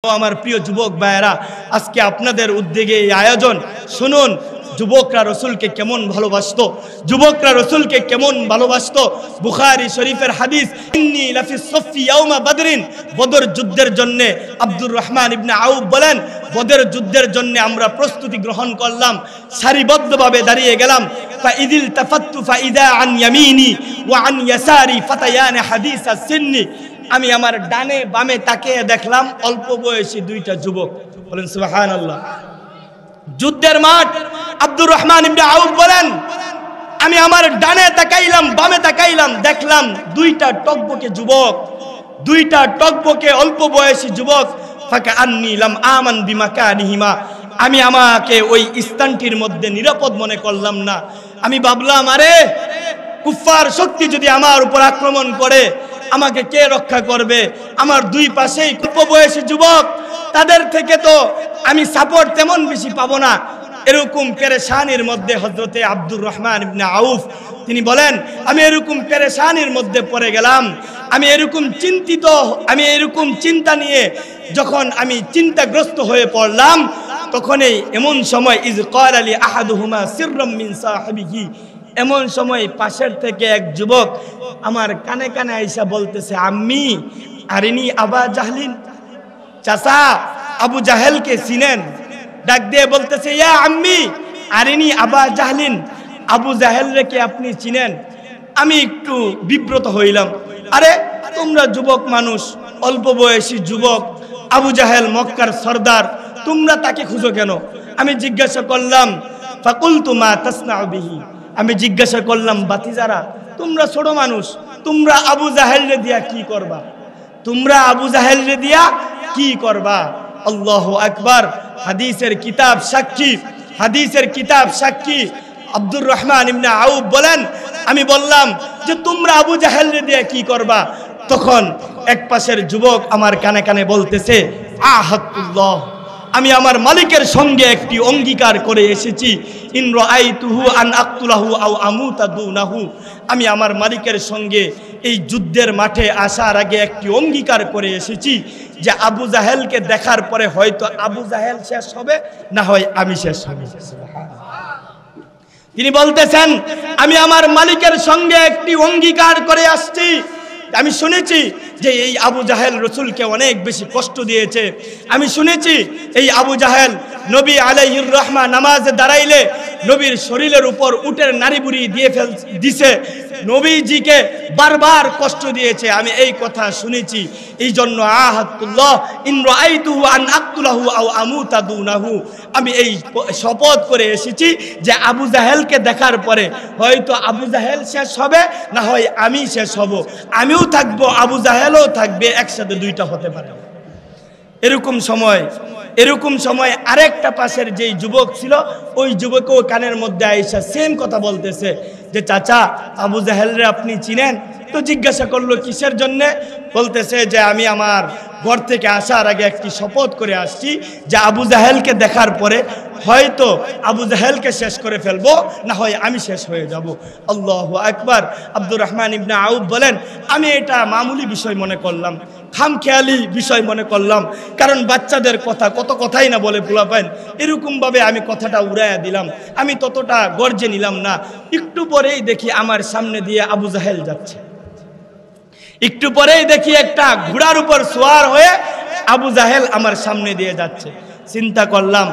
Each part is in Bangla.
আমার প্রিয় যুবক ভাইয়েরা, আজকে আপনাদের উদ্যোগে এই আয়োজন। শুনুন, যুবকরা রসুলকে কেমন ভালোবাসতো, যুবকরা রসুলকে কেমন ভালোবাসতো। বুখারী শরীফের হাদিস, ইন্নী লাফি সফি ইয়াউমা বদরিন, বদর যুদ্ধের জন্য আব্দুর রহমান ইবনে আউফ বলেন, বদর যুদ্ধের জন্য আমরা প্রস্তুতি গ্রহণ করলাম, সারিবদ্ধভাবে দাঁড়িয়ে গেলাম। ফাইদিল তাফাত্তু ফাইদা আন ইয়ামিনি ওয়া আন ইয়াসারি ফাতায়ান হাদিসা সিন্নি, আমি আমার ডানে বামে তাকিয়ে দেখলাম অল্প বয়সী দুইটা যুবক। বলেন সুবহানাল্লাহ। যুদ্ধের মাঠ। আব্দুর রহমান ইবনে আউফ বলেন, আমি আমার ডানে তাকাইলাম বামে তাকাইলাম, দেখলাম দুইটা টকবকে যুবক, দুইটা টকবকে অল্প বয়সী যুবক। ফাকা আন্নী লাম আমান বিমাকানিহিমা, আমি আমাকে ওই স্থানটির মধ্যে নিরাপদ মনে করলাম না। আমি ভাবলাম, আরে কুফার শক্তি যদি আমার উপর আক্রমণ করে আমাকে কে রক্ষা করবে? আমার দুই পাশেই অল্প বয়সী যুবক, তাদের থেকে তো আমি সাপোর্ট তেমন বেশি পাবো না। এরকম পেরেশানির মধ্যে হযরতে আব্দুর রহমান ইবনে আউফ তিনি বলেন, আমি এরকম পেরেশানির মধ্যে পড়ে গেলাম, আমি এরকম চিন্তিত, আমি এরকম চিন্তা নিয়ে যখন আমি চিন্তাগ্রস্ত হয়ে পড়লাম, তখনই এমন সময় ইজ ক্বালা লি আহাদুহুমা সিররাম মিন সাহিবিহি, এমন সময় পাশের থেকে এক যুবক আমার কানে কানে আইসা বলতেছে, আম্মি আরিনি আবা জাহলিন, চাচা আবু জাহেলকে চিনেন? ডাক দিয়ে বলতেছে, ইয়া আম্মি আরিনি আবা জাহলিন, আবু জাহেলরে কি আপনি চিনেন? আমি একটু বিব্রত হইলাম, আরে তোমরা যুবক মানুষ, অল্প বয়সী যুবক, আবু জাহেল মক্কার সর্দার, তোমরা তাকে খুঁজো কেন? আমি জিজ্ঞাসা করলাম, ফাকুলতু মা তাসনাউ বিহি, আমি জিজ্ঞাসা করলাম, বাতিজারা তোমরা ছোট মানুষ, তোমরা আবু জাহেলরে দিয়া কি করবা? তোমরা আবু জাহেলরে দিয়া কি করবা? আল্লাহু আকবার। হাদিসের কিতাব সাক্ষী, হাদিসের কিতাব সাক্ষী। আব্দুর রহমান ইবনে আউফ বলেন, আমি বললাম যে তোমরা আবু জাহেলরে দিয়া কি করবা? তখন এক পাশের যুবক আমার কানে কানে বলতেছে, আহাতুল্লাহ, আমি আমার মালিকের সঙ্গে একটি অঙ্গীকার করে এসেছি, ইন রাআইতুহু আন আকতুলাহু আও আমুতা দুনাহু, আমি আমার মালিকের সঙ্গে এই যুদ্ধের মাঠে আসার আগে একটি অঙ্গীকার করে এসেছি যে আবু জাহেলকে দেখার পরে হয়তো আবু জাহেল শেষ হবে, না হয় আমি শেষ হব। তিনি বলতেছেন, আমি আমার মালিকের সঙ্গে একটি অঙ্গীকার করে আসছি। আমি শুনেছি যে এই আবু জাহেল রসুলকে অনেক বেশি কষ্ট দিয়েছে। আমি শুনেছি এই আবু জাহেল নবী আলাইহির রহমা নামাজে দাঁড়াইলে নবীর শরীরের উপর উটের নাড়িবুড়ি দিয়ে দিছে, নবীজিকে বারবার কষ্ট দিয়েছে। আমি এই কথা শুনেছি, এই জন্য আহাতুল্লাহ ইন রাআইতুহু আন আকতুলাহু আও আমুতা দুনাহু, আমি এই শপথ করে এসেছি যে আবু জাহেলকে দেখার পরে হয়তো আবু জাহেল শেষ হবে, না হয় আমি শেষ হব, আমিও থাকবো আবু জাহেলও থাকবে, একসাথে দুইটা হতে পারে। এরকম সময় আরেকটা পাশের যেই যুবক ছিল, ওই যুবকও কানের মধ্যে আইসা সেম কথা বলতেছে যে চাচা আবু জাহেলরে আপনি চিনেন? তো জিজ্ঞাসা করলো কিসের জন্যে? বলতেছে যে আমি আমার ঘর থেকে আসার আগে একটি শপথ করে আসছি যে আবু জাহেলকে দেখার পরে হয়তো আবু জাহেলকে শেষ করে ফেলবো, না হয় আমি শেষ হয়ে যাব। আল্লাহু আকবার। আব্দুর রহমান ইবনে আউফ বলেন, আমি এটা মামুলি বিষয় মনে করলাম, খামখেয়ালি বিষয় মনে করলাম, কারণ বাচ্চাদের কথা কত কথাই না বলে পোলাপাইন, এরকমভাবে আমি কথাটা উড়াইয়া দিলাম, আমি ততটা গর্জে নিলাম না। একটু পরেই দেখি আমার সামনে দিয়ে আবু জাহেল যাচ্ছে, একটু পরেই দেখি একটা ঘোড়ার উপর সওয়ার হয়ে আবু জাহেল আমার সামনে দিয়ে যাচ্ছে। চিন্তা করলাম,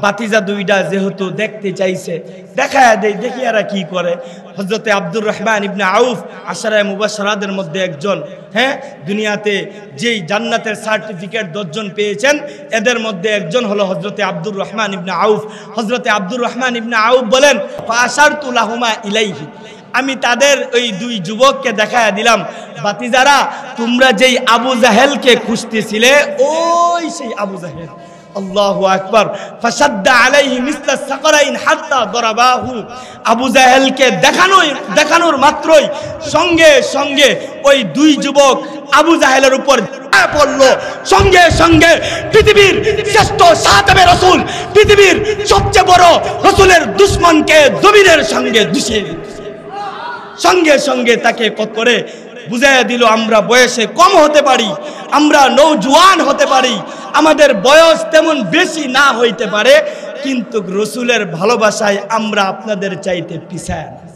বাতিজা দুইটা যেহেতু দেখতে চাইছে, দেখায়া দেই, দেখি এরা কি করে। হযরতে আব্দুর রহমান ইবনে আউফ আশারায়ে মুবাশশারাদের মধ্যে একজন, হ্যাঁ, দুনিয়াতে যেই জান্নাতের সার্টিফিকেট 10 জন পেয়েছেন, এদের মধ্যে একজন হলো হযরতে আব্দুর রহমান ইবনে আউফ। হযরতে আব্দুর রহমান ইবনে আউফ বলেন, ফাআশারতু লাহুমা ইলাইহি, আমি তাদের ওই দুই যুবককে দেখায়া দিলাম, বাতিজারা তোমরা যেই আবু জাহেলকে খুঁজতেছিলে ওই সেই আবু জাহেল। আল্লাহু আকবার। ফাসাদ্দা আলাইহি মিসলা সাকরাইন হাত্তা দরাবাহু, আবু জাহেলকে দেখানোর মাত্রই সঙ্গে সঙ্গে ওই দুই যুবক আবু জাহেলের উপর পড়লো। সঙ্গে সঙ্গে পৃথিবীর শ্রেষ্ঠ সাহাবে রাসূল, পৃথিবীর সবচেয়ে বড় রাসূলের দুশমনকে জমিনের সঙ্গে দুষে সঙ্গে সঙ্গে তাকে করে বুঝাইয়া দিল, আমরা বয়সে কম হতে পারি, আমরা নৌজওয়ান হতে পারি, আমাদের বয়স তেমন বেশি না হইতে পারে, কিন্তু রসুলের ভালোবাসায় আমরা আপনাদের চাইতে পিছায় না।